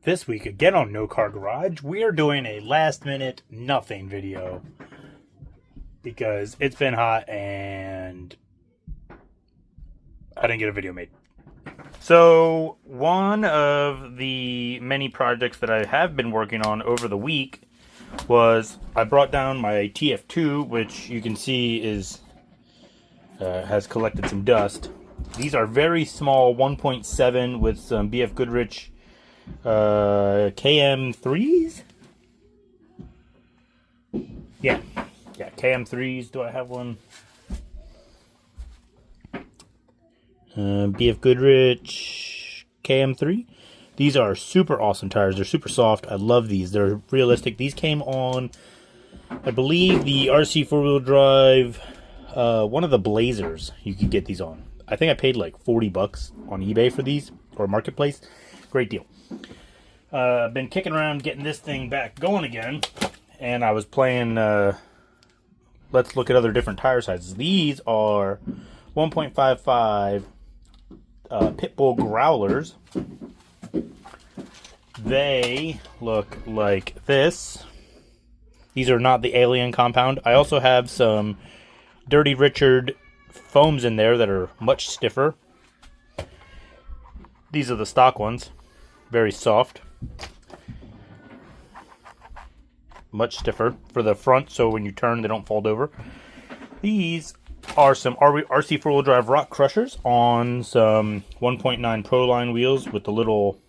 This week, again on No Car Garage, we are doing a last minute nothing video because it's been hot and I didn't get a video made. So, one of the many projects that I have been working on over the week was I brought down my TF2, which you can see is has collected some dust. These are very small 1.7 with some BF Goodrich KM3s? Yeah, KM3s. Do I have one? BF Goodrich KM3. These are super awesome tires. They're super soft. I love these. They're realistic. These came on, I believe, the RC four-wheel drive, one of the Blazers you could get these on. I think I paid like 40 bucks on eBay for these, or Marketplace. Great deal. Been kicking around getting this thing back going again, and I was playing, let's look at other different tire sizes. These are 1.55 Pitbull Growlers. They look like this. These are not the Alien compound. I also have some Dirty Richard foams in there that are much stiffer. These are the stock ones. Very soft. Much stiffer for the front, so when you turn they don't fold over. These are some RC four-wheel drive rock crushers on some 1.9 Proline wheels with the little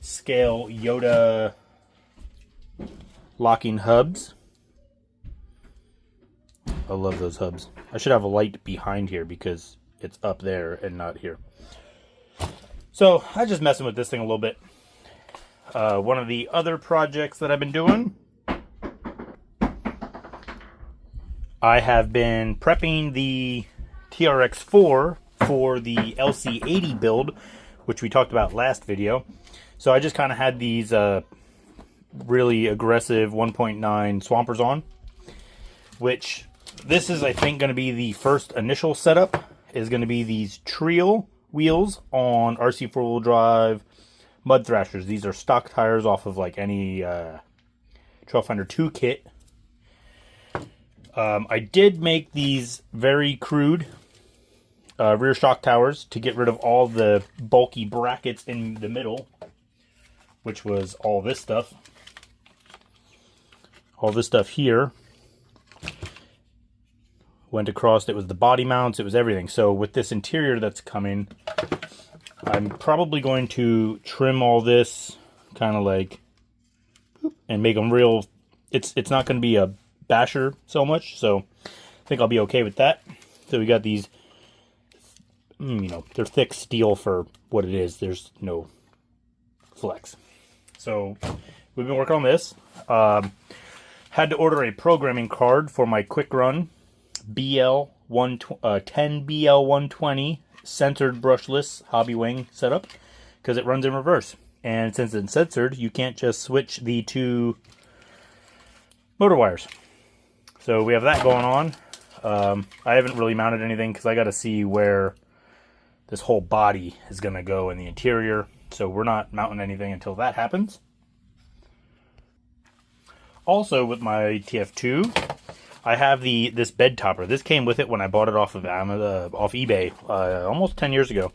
scale Yoda locking hubs. I love those hubs. I should have a light behind here because it's up there and not here. So I'm just messing with this thing a little bit. One of the other projects that I've been doing, I have been prepping the TRX4 for the LC80 build, which we talked about last video. So I just kind of had these really aggressive 1.9 Swampers on, which this is, I think, going to be the first initial setup, is going to be these Trail wheels on RC four-wheel drive Mud Thrashers. These are stock tires off of like any Trailfinder 2 kit. I did make these very crude rear shock towers to get rid of all the bulky brackets in the middle, which was all this stuff. All this stuff here went across. It was the body mounts, it was everything. So with this interior that's coming, I'm probably going to trim all this kind of like and make them real. It's not going to be a basher so much, so I think I'll be okay with that. So we got these, they're thick steel for what it is. There's no flex. So we've been working on this. Had to order a programming card for my Quick Run 10 BL120 censored brushless hobby wing setup, because it runs in reverse, and since it's censored you can't just switch the two motor wires. So we have that going on. I haven't really mounted anything because I got to see where this whole body is going to go in the interior, so we're not mounting anything until that happens. Also with my TF2, I have this bed topper. This came with it when I bought it off of off eBay almost 10 years ago.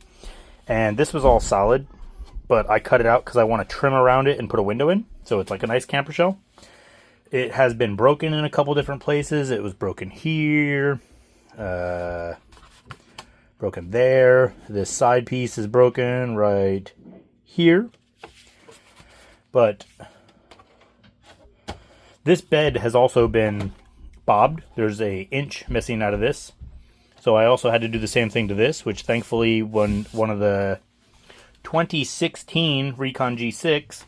And this was all solid, but I cut it out because I want to trim around it and put a window in, so it's like a nice camper shell. It has been broken in a couple different places. It was broken here, broken there. This side piece is broken right here. But this bed has also been bobbed. There's an inch missing out of this, so I also had to do the same thing to this, which thankfully when one of the 2016 Recon G6,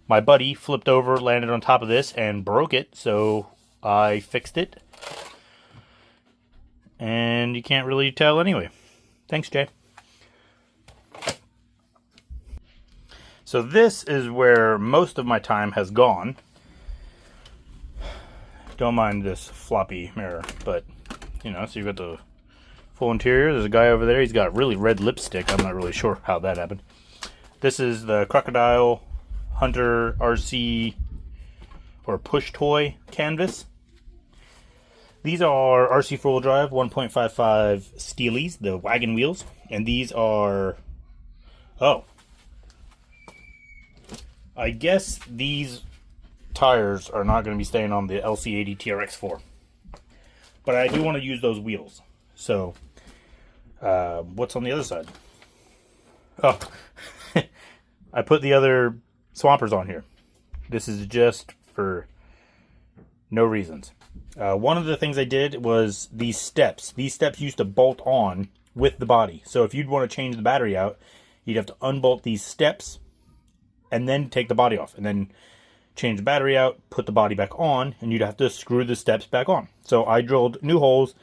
my buddy flipped over, landed on top of this and broke it, so I fixed it, and you can't really tell anyway. Thanks, Jay. So this is where most of my time has gone. Don't mind this floppy mirror, but, so you've got the full interior. There's a guy over there. He's got really red lipstick. I'm not really sure how that happened. This is the Crocodile Hunter RC or push toy canvas. These are RC 4-wheel drive 1.55 Steelies, the wagon wheels, and these are, oh, I guess these tires are not going to be staying on the LC80 TRX4, but I do want to use those wheels. So, what's on the other side? Oh, I put the other Swampers on here. This is just for no reasons. One of the things I did was these steps. These steps used to bolt on with the body. So if you'd want to change the battery out, you'd have to unbolt these steps and then take the body off. And then change the battery out, put the body back on, and you'd have to screw the steps back on. So I drilled new holes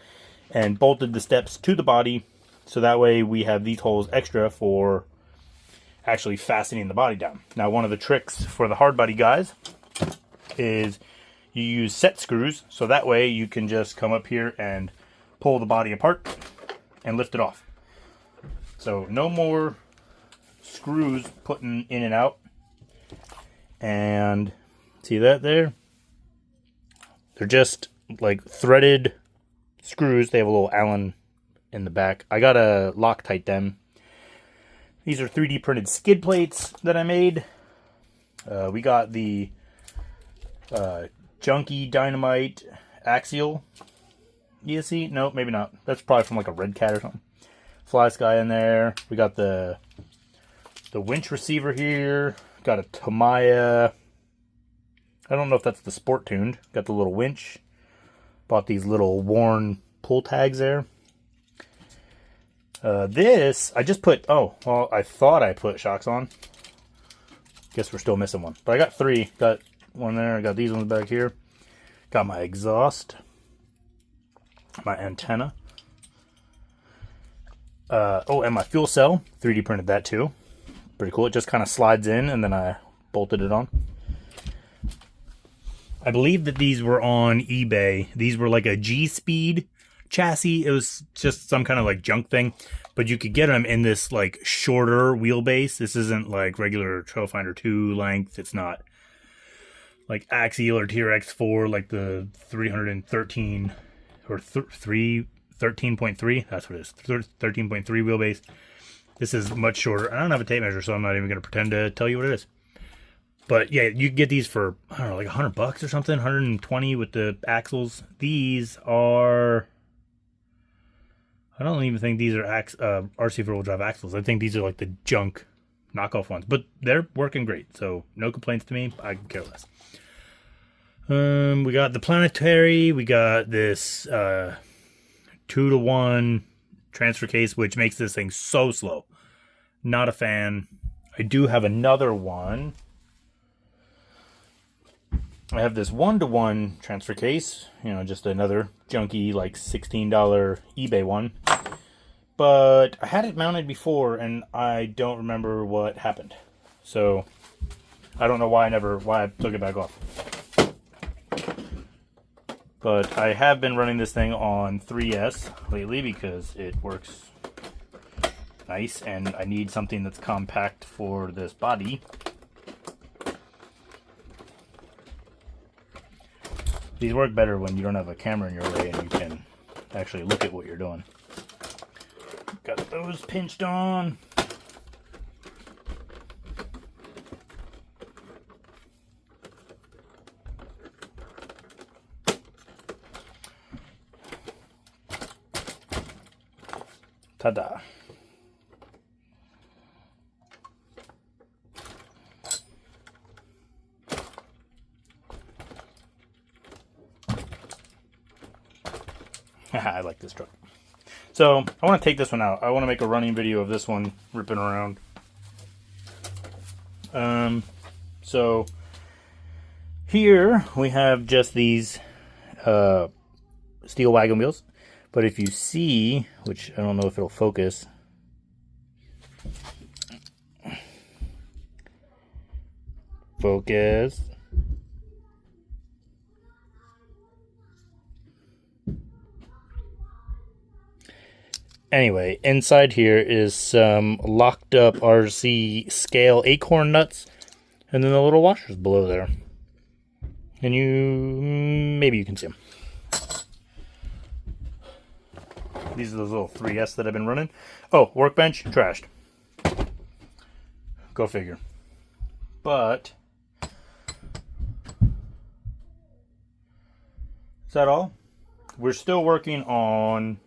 and bolted the steps to the body. So that way we have these holes extra for actually fastening the body down. Now, one of the tricks for the hard body guys is you use set screws, so that way you can just come up here and pull the body apart and lift it off. So no more screws putting in and out. And see that there? They're just like threaded screws. They have a little Allen in the back. I gotta Loctite them. These are 3D printed skid plates that I made. We got the Junkie Dynamite Axial ESC. Nope, maybe not. That's probably from like a Red Cat or something. Fly Sky in there. We got the winch receiver here. Got a Tamiya. I don't know if that's the Sport Tuned. Got the little winch. Bought these little worn pull tags there. This, I just put, oh, well, I thought I put shocks on. Guess we're still missing one. But I got 3. Got one there. I got these ones back here. Got my exhaust. My antenna. Oh, and my fuel cell. 3D printed that too. Pretty cool. It just kind of slides in and then I bolted it on. I believe that these were on eBay. These were like a G-Speed chassis. It was just some kind of like junk thing, but you could get them in this like shorter wheelbase. This isn't like regular Trailfinder 2 length. It's not like Axial or TRX4 like the 313 or 13.3. That's what it is. 13.3 wheelbase. This is much shorter. I don't have a tape measure, so I'm not even going to pretend to tell you what it is. But yeah, you can get these for, I don't know, like $100 or something, 120 with the axles. These are, I don't even think these are RC 4-wheel drive axles. I think these are like the junk knockoff ones, but they're working great. So no complaints to me. I can care less. We got the Planetary. We got this 2-to-1 transfer case, which makes this thing so slow. Not a fan. I do have another one. I have this 1-to-1 transfer case, you know, just another junky, like $16 eBay one. But I had it mounted before, and I don't remember what happened. So, I don't know why I took it back off. But I have been running this thing on 3S lately because it works nice, and I need something that's compact for this body. These work better when you don't have a camera in your way and you can actually look at what you're doing. Got those pinched on. Ta-da. I like this truck. So I want to take this one out. I want to make a running video of this one ripping around. So here we have just these steel wagon wheels. But if you see, which I don't know if it'll focus. Focus. Anyway, inside here is some locked up RC scale acorn nuts, and then the little washers below there. And maybe you can see them. These are those little 3S that I've been running. Oh, workbench, trashed. Go figure. But is that all? We're still working on...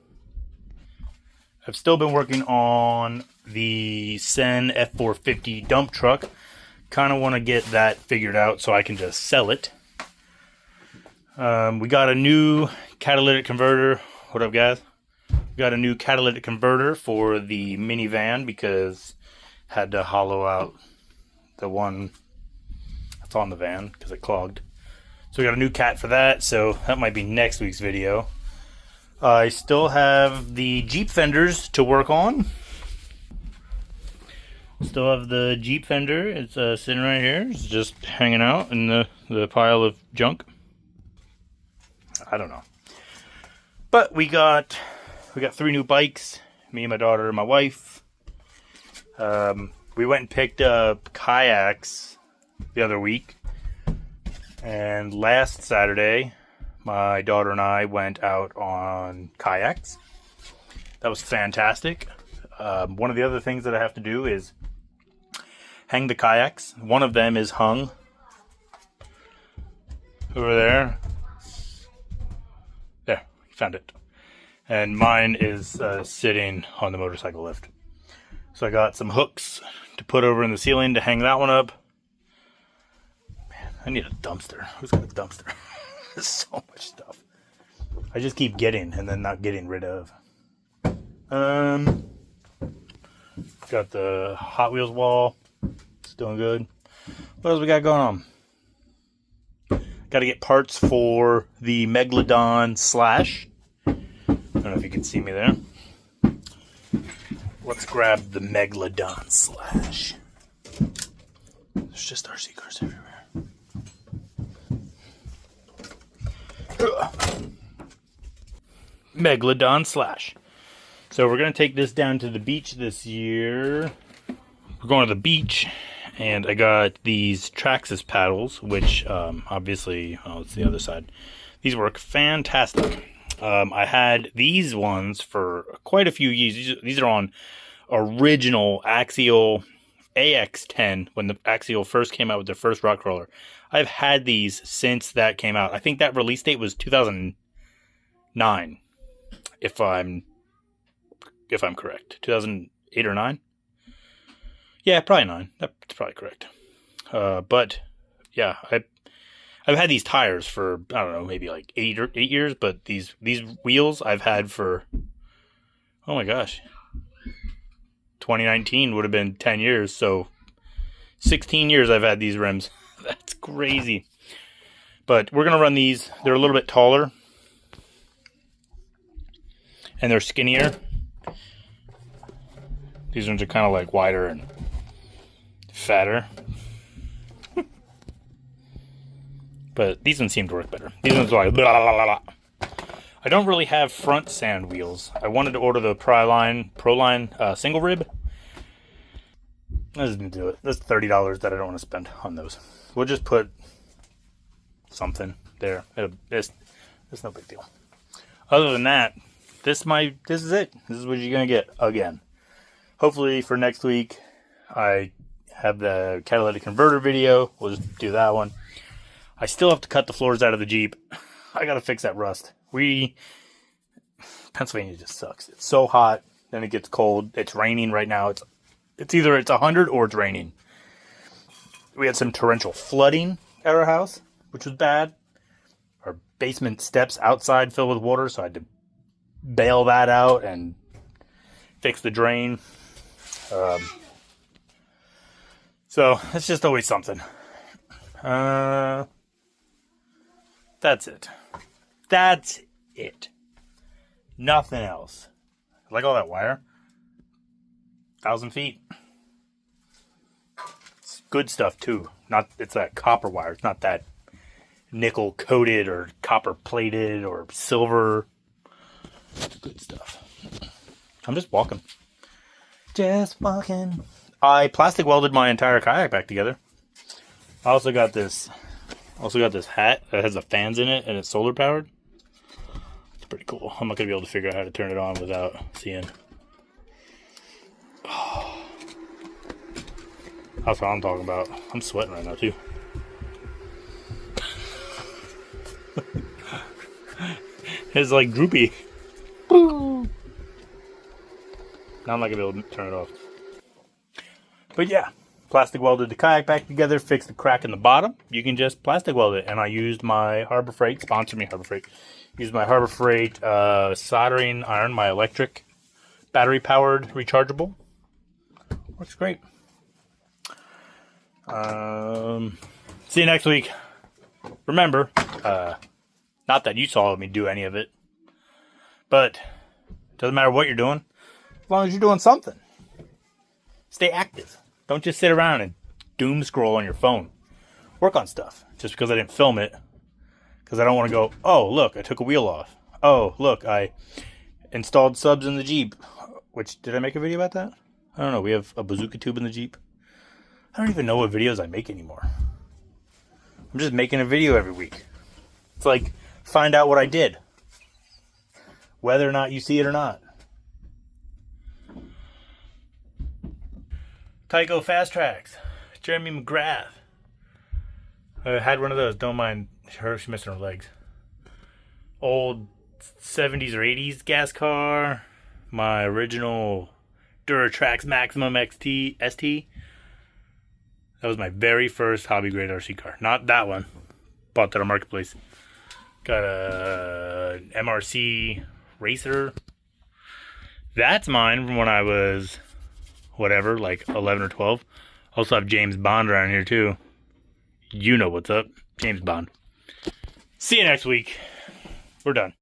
I've still been working on the Sen F450 dump truck. Kind of want to get that figured out so I can just sell it. We got a new catalytic converter. What up, guys? We got a new catalytic converter for the minivan because had to hollow out the one that's on the van because it clogged. So we got a new cat for that, so that might be next week's video. I still have the Jeep fenders to work on. Still have the Jeep fender. It's sitting right here. It's just hanging out in the pile of junk. I don't know. But we got 3 new bikes. Me and my daughter and my wife. We went and picked up kayaks the other week. And last Saturday, my daughter and I went out on kayaks. That was fantastic. One of the other things that I have to do is hang the kayaks. One of them is hung over there. There, found it. And mine is sitting on the motorcycle lift. So I got some hooks to put over in the ceiling to hang that one up. Man, I need a dumpster. Who's got a dumpster? There's so much stuff. I just keep getting and then not getting rid of. Got the Hot Wheels wall. It's doing good. What else we got going on? Got to get parts for the Megalodon Slash. I don't know if you can see me there. Let's grab the Megalodon Slash. There's just RC cars everywhere. Megalodon Slash. So we're going to take this down to the beach this year. We're going to the beach, and I got these Traxxas paddles, which obviously, oh, it's the other side. These work fantastic. I had these ones for quite a few years. These are on original Axial AX10 when the Axial first came out with their first rock crawler. I've had these since that came out. I think that release date was 2009, if I'm correct. 2008 or 9? Yeah, probably 9. That's probably correct. But yeah, I've had these tires for, I don't know, maybe like 8 years, but these wheels I've had for, oh my gosh, 2019 would have been 10 years, so 16 years I've had these rims. That's crazy. But we're going to run these. They're a little bit taller, and they're skinnier. These ones are kind of like wider and fatter. But these ones seem to work better. These ones are like blah, blah, blah, blah. I don't really have front sand wheels. I wanted to order the Proline single rib. I just didn't do it. That's $30 that I don't want to spend on those. We'll just put something there. It's no big deal. Other than that, this is it. This is what you're gonna get again. Hopefully for next week, I have the catalytic converter video. We'll just do that one. I still have to cut the floors out of the Jeep. I gotta fix that rust. Pennsylvania just sucks. It's so hot, then it gets cold. It's raining right now. It's either 100 or it's raining. We had some torrential flooding at our house, which was bad. Our basement steps outside filled with water, so I had to bail that out and fix the drain. So it's just always something. That's it. That's it. Nothing else. I like all that wire. 1,000 feet. It's good stuff too. It's that copper wire. It's not that nickel coated or copper plated or silver. It's good stuff. I'm just walking. I plastic welded my entire kayak back together. I also got this hat that has the fans in it and it's solar powered. It's pretty cool. I'm not gonna be able to figure out how to turn it on without seeing. Oh. That's what I'm talking about. I'm sweating right now too. It's like droopy. Now I'm not gonna be able to turn it off. But yeah, plastic welded the kayak back together, fixed the crack in the bottom. You can just plastic weld it. And I used my Harbor Freight, sponsor me Harbor Freight. Used my Harbor Freight soldering iron, my electric battery powered rechargeable. Works great. See you next week. Remember, not that you saw me do any of it, but it doesn't matter what you're doing, as long as you're doing something. Stay active. Don't just sit around and doom scroll on your phone. Work on stuff. Just because I didn't film it, because I don't want to go, oh, look, I took a wheel off. Oh, look, I installed subs in the Jeep. Which, did I make a video about that? I don't know. We have a bazooka tube in the Jeep. I don't even know what videos I make anymore. I'm just making a video every week. It's like, find out what I did. Whether or not you see it or not. Tyco Fast Tracks. Jeremy McGrath. I had one of those. Don't mind her. She's missing her legs. Old 70s or 80s gas car. My original Duratrax Maximum XT ST. That was my very first hobby grade RC car. Not that one. Bought that on Marketplace. Got a MRC Racer. That's mine from when I was, whatever, like 11 or 12. Also have James Bond around here too. You know what's up. James Bond. See you next week. We're done.